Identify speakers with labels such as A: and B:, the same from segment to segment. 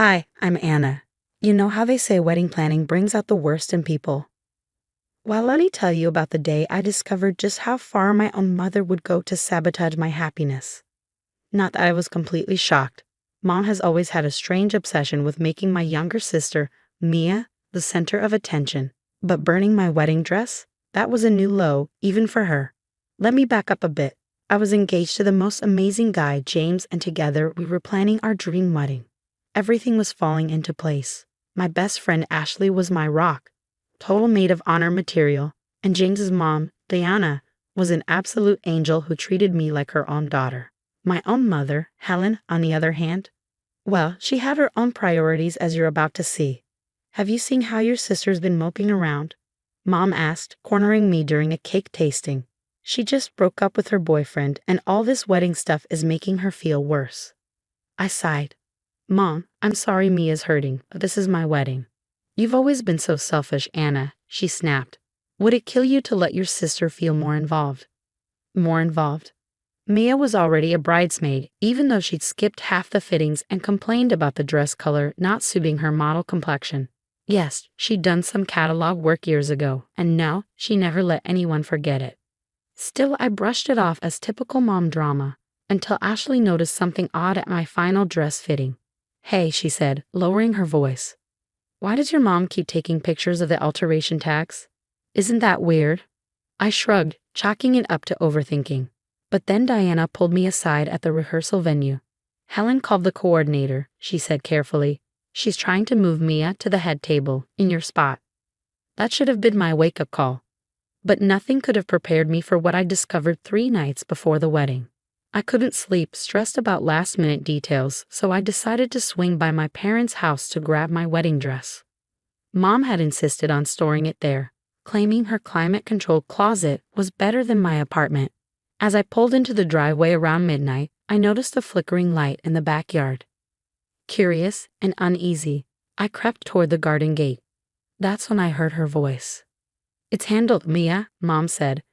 A: Hi, I'm Anna. You know how they say wedding planning brings out the worst in people? Well, let me tell you about the day I discovered just how far my own mother would go to sabotage my happiness. Not that I was completely shocked. Mom has always had a strange obsession with making my younger sister, Mia, the center of attention. But burning my wedding dress? That was a new low, even for her. Let me back up a bit. I was engaged to the most amazing guy, James, and together we were planning our dream wedding. Everything was falling into place. My best friend Ashley was my rock, total maid of honor material, and James's mom, Diana, was an absolute angel who treated me like her own daughter. My own mother, Helen, on the other hand, well, she had her own priorities as you're about to see. Have you seen how your sister's been moping around? Mom asked, cornering me during a cake tasting. She just broke up with her boyfriend, and all this wedding stuff is making her feel worse. I sighed. Mom, I'm sorry Mia's hurting, but this is my wedding. You've always been so selfish, Anna, she snapped. Would it kill you to let your sister feel more involved? More involved? Mia was already a bridesmaid, even though she'd skipped half the fittings and complained about the dress color not suiting her model complexion. Yes, she'd done some catalog work years ago, and no, she never let anyone forget it. Still, I brushed it off as typical mom drama, until Ashley noticed something odd at my final dress fitting. Hey, she said, lowering her voice. Why does your mom keep taking pictures of the alteration tags? Isn't that weird? I shrugged, chalking it up to overthinking. But then Diana pulled me aside at the rehearsal venue. Helen called the coordinator, she said carefully. She's trying to move Mia to the head table, in your spot. That should have been my wake-up call. But nothing could have prepared me for what I discovered 3 nights before the wedding. I couldn't sleep, stressed about last-minute details, so I decided to swing by my parents' house to grab my wedding dress. Mom had insisted on storing it there, claiming her climate-controlled closet was better than my apartment. As I pulled into the driveway around midnight, I noticed a flickering light in the backyard. Curious and uneasy, I crept toward the garden gate. That's when I heard her voice. It's handled, Mia, Mom said.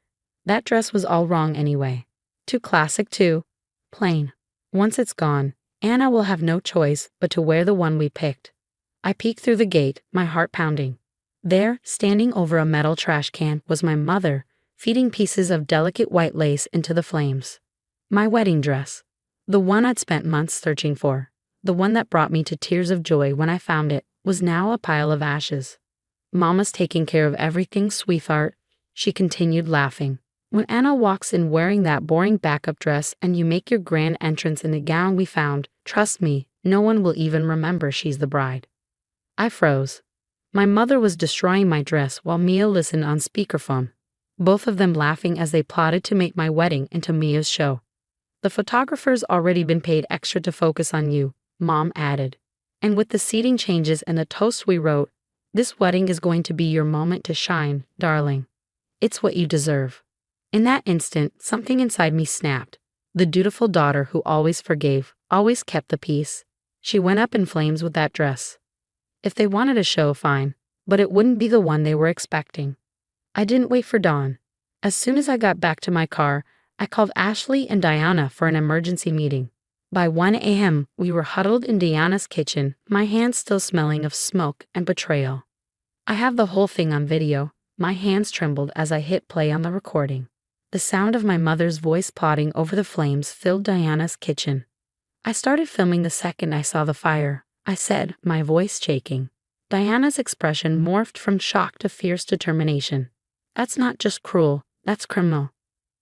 A: That dress was all wrong anyway. Too classic too. Plain. Once it's gone, Anna will have no choice but to wear the one we picked. I peeked through the gate, my heart pounding. There, standing over a metal trash can, was my mother, feeding pieces of delicate white lace into the flames. My wedding dress. The one I'd spent months searching for. The one that brought me to tears of joy when I found it, was now a pile of ashes. Mama's taking care of everything, sweetheart, she continued laughing. When Anna walks in wearing that boring backup dress and you make your grand entrance in the gown we found, trust me, no one will even remember she's the bride. I froze. My mother was destroying my dress while Mia listened on speakerphone, both of them laughing as they plotted to make my wedding into Mia's show. The photographer's already been paid extra to focus on you, Mom added. And with the seating changes and the toast we wrote, this wedding is going to be your moment to shine, darling. It's what you deserve. In that instant, something inside me snapped. The dutiful daughter who always forgave, always kept the peace. She went up in flames with that dress. If they wanted a show, fine, but it wouldn't be the one they were expecting. I didn't wait for dawn. As soon as I got back to my car, I called Ashley and Diana for an emergency meeting. By 1 a.m., we were huddled in Diana's kitchen, my hands still smelling of smoke and betrayal. I have the whole thing on video. My hands trembled as I hit play on the recording. The sound of my mother's voice plodding over the flames filled Diana's kitchen. I started filming the second I saw the fire, I said, my voice shaking. Diana's expression morphed from shock to fierce determination. That's not just cruel, that's criminal.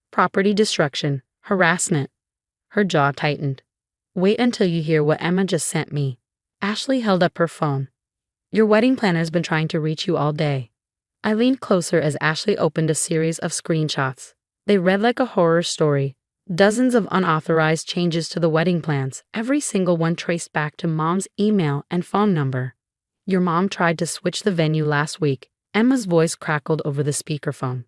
A: Property destruction, harassment. Her jaw tightened. Wait until you hear what Emma just sent me. Ashley held up her phone. Your wedding planner's been trying to reach you all day. I leaned closer as Ashley opened a series of screenshots. They read like a horror story. Dozens of unauthorized changes to the wedding plans, every single one traced back to Mom's email and phone number. Your mom tried to switch the venue last week. Emma's voice crackled over the speakerphone.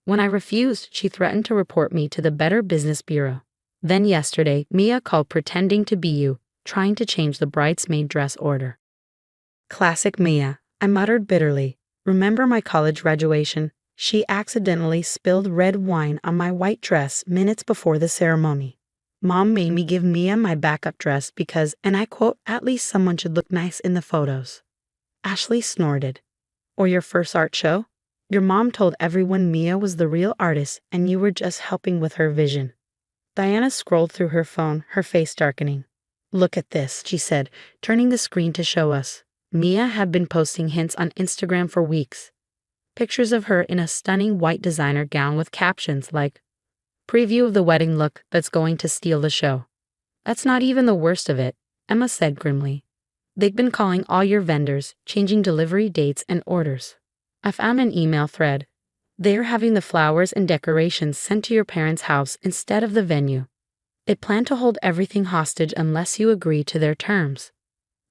A: When I refused, she threatened to report me to the Better Business Bureau. Then yesterday, Mia called pretending to be you, trying to change the bridesmaid dress order. Classic Mia, I muttered bitterly. Remember my college graduation? She accidentally spilled red wine on my white dress minutes before the ceremony. Mom made me give Mia my backup dress because, and I quote, at least someone should look nice in the photos. Ashley snorted. Or your first art show? Your mom told everyone Mia was the real artist and you were just helping with her vision. Diana scrolled through her phone, her face darkening. Look at this, she said, turning the screen to show us. Mia had been posting hints on Instagram for weeks. Pictures of her in a stunning white designer gown with captions like, "Preview of the wedding look that's going to steal the show." That's not even the worst of it, Emma said grimly. They've been calling all your vendors, changing delivery dates and orders. I found an email thread. They're having the flowers and decorations sent to your parents' house instead of the venue. They plan to hold everything hostage unless you agree to their terms.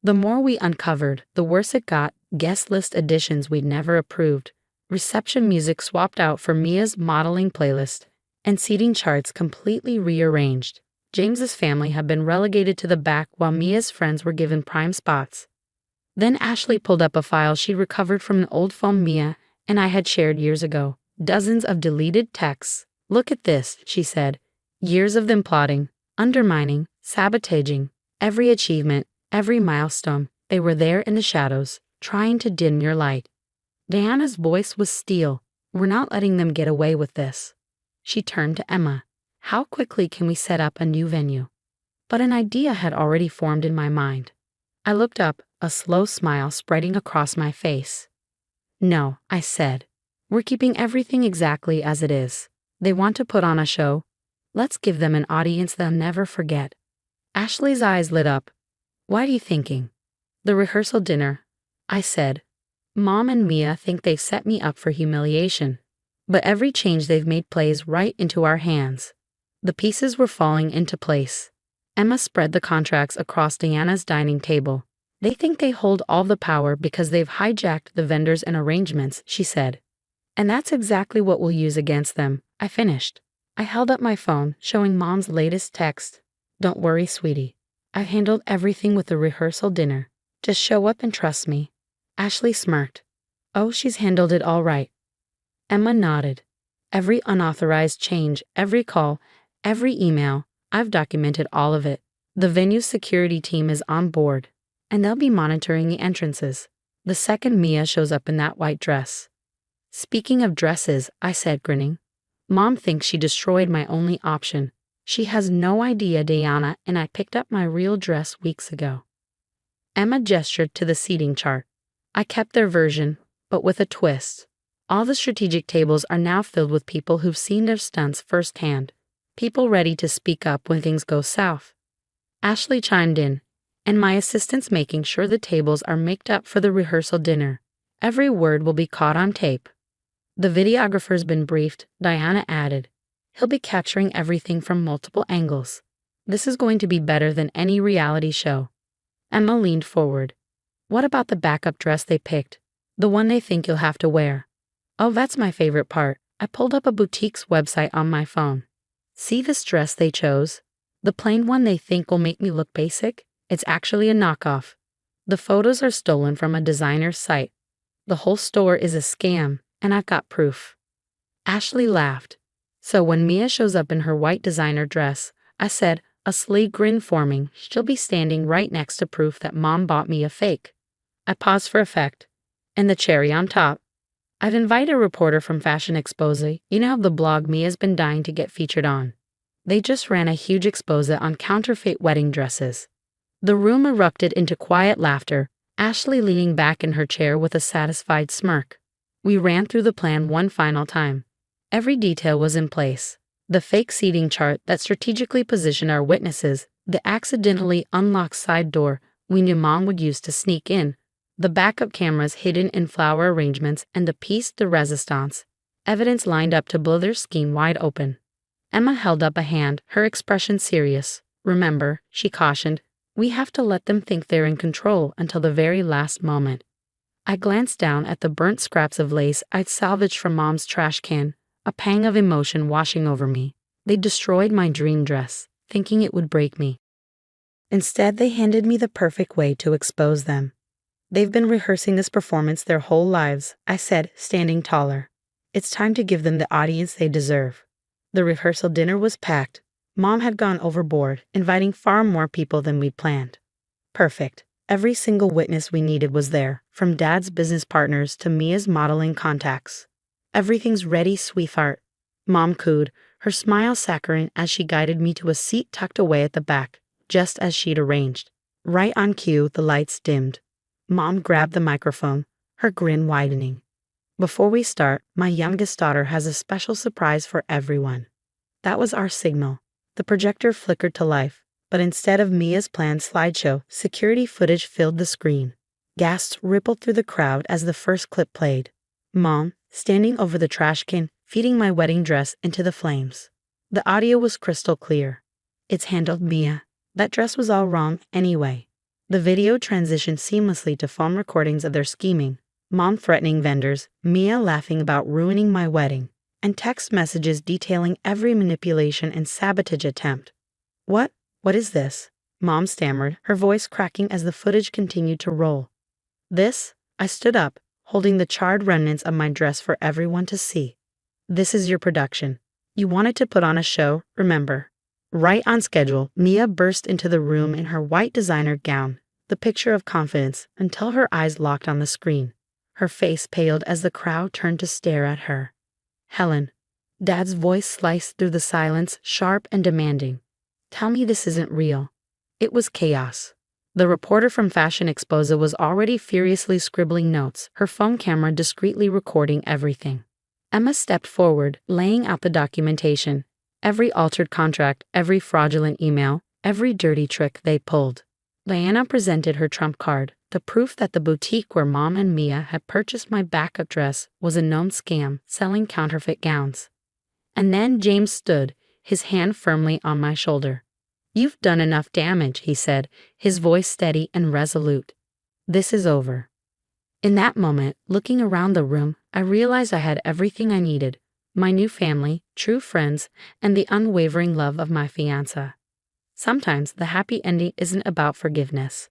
A: The more we uncovered, the worse it got. Guest list additions we'd never approved, reception music swapped out for Mia's modeling playlist, and seating charts completely rearranged. James's family had been relegated to the back while Mia's friends were given prime spots. Then Ashley pulled up a file she recovered from an old phone Mia and I had shared years ago. Dozens of deleted texts. Look at this, she said. Years of them plotting, undermining, sabotaging, every achievement, every milestone. They were there in the shadows, trying to dim your light. Diana's voice was steel. We're not letting them get away with this. She turned to Emma. How quickly can we set up a new venue? But an idea had already formed in my mind. I looked up, a slow smile spreading across my face. No, I said. We're keeping everything exactly as it is. They want to put on a show. Let's give them an audience they'll never forget. Ashley's eyes lit up. What are you thinking? The rehearsal dinner, I said. Mom and Mia think they've set me up for humiliation. But every change they've made plays right into our hands. The pieces were falling into place. Emma spread the contracts across Diana's dining table. They think they hold all the power because they've hijacked the vendors and arrangements, she said. And that's exactly what we'll use against them, I finished. I held up my phone, showing Mom's latest text. Don't worry, sweetie. I've handled everything with the rehearsal dinner. Just show up and trust me. Ashley smirked. Oh, she's handled it all right. Emma nodded. Every unauthorized change, every call, every email, I've documented all of it. The venue's security team is on board, and they'll be monitoring the entrances the second Mia shows up in that white dress. Speaking of dresses, I said, grinning. Mom thinks she destroyed my only option. She has no idea, Diana, and I picked up my real dress weeks ago. Emma gestured to the seating chart. I kept their version, but with a twist. All the strategic tables are now filled with people who've seen their stunts firsthand. People ready to speak up when things go south. Ashley chimed in, and my assistant's making sure the tables are mic'd up for the rehearsal dinner. Every word will be caught on tape. The videographer's been briefed, Diana added. He'll be capturing everything from multiple angles. This is going to be better than any reality show. Emma leaned forward. What about the backup dress they picked? The one they think you'll have to wear? Oh, that's my favorite part. I pulled up a boutique's website on my phone. See this dress they chose? The plain one they think will make me look basic? It's actually a knockoff. The photos are stolen from a designer's site. The whole store is a scam, and I've got proof. Ashley laughed. So when Mia shows up in her white designer dress, I said, a sleek grin forming, she'll be standing right next to proof that Mom bought me a fake. I paused for effect. And the cherry on top. I've invited a reporter from Fashion Expose, you know the blog Mia's been dying to get featured on. They just ran a huge expose on counterfeit wedding dresses. The room erupted into quiet laughter, Ashley leaning back in her chair with a satisfied smirk. We ran through the plan one final time. Every detail was in place. The fake seating chart that strategically positioned our witnesses, the accidentally unlocked side door we knew Mom would use to sneak in, the backup cameras hidden in flower arrangements, and the piece de resistance, evidence lined up to blow their scheme wide open. Emma held up a hand, her expression serious. Remember, she cautioned, we have to let them think they're in control until the very last moment. I glanced down at the burnt scraps of lace I'd salvaged from Mom's trash can, a pang of emotion washing over me. They destroyed my dream dress, thinking it would break me. Instead, they handed me the perfect way to expose them. They've been rehearsing this performance their whole lives, I said, standing taller. It's time to give them the audience they deserve. The rehearsal dinner was packed. Mom had gone overboard, inviting far more people than we'd planned. Perfect. Every single witness we needed was there, from Dad's business partners to Mia's modeling contacts. Everything's ready, sweetheart. Mom cooed, her smile saccharine as she guided me to a seat tucked away at the back, just as she'd arranged. Right on cue, the lights dimmed. Mom grabbed the microphone, her grin widening. Before we start, my youngest daughter has a special surprise for everyone. That was our signal. The projector flickered to life, but instead of Mia's planned slideshow, security footage filled the screen. Gasps rippled through the crowd as the first clip played. Mom, standing over the trash can, feeding my wedding dress into the flames. The audio was crystal clear. "It's handled, Mia. That dress was all wrong anyway." The video transitioned seamlessly to phone recordings of their scheming, Mom threatening vendors, Mia laughing about ruining my wedding, and text messages detailing every manipulation and sabotage attempt. What is this?" Mom stammered, her voice cracking as the footage continued to roll. "This?" I stood up, holding the charred remnants of my dress for everyone to see. "This is your production. You wanted to put on a show, remember?" Right on schedule, Mia burst into the room in her white designer gown, the picture of confidence, until her eyes locked on the screen. Her face paled as the crowd turned to stare at her. "Helen." Dad's voice sliced through the silence, sharp and demanding. "Tell me this isn't real." It was chaos. The reporter from Fashion Exposa was already furiously scribbling notes, her phone camera discreetly recording everything. Emma stepped forward, laying out the documentation. Every altered contract, every fraudulent email, every dirty trick they pulled. Diana presented her trump card, the proof that the boutique where Mom and Mia had purchased my backup dress was a known scam selling counterfeit gowns. And then James stood, his hand firmly on my shoulder. "You've done enough damage," he said, his voice steady and resolute. "This is over." In that moment, looking around the room, I realized I had everything I needed: my new family, true friends, and the unwavering love of my fiancé. Sometimes the happy ending isn't about forgiveness.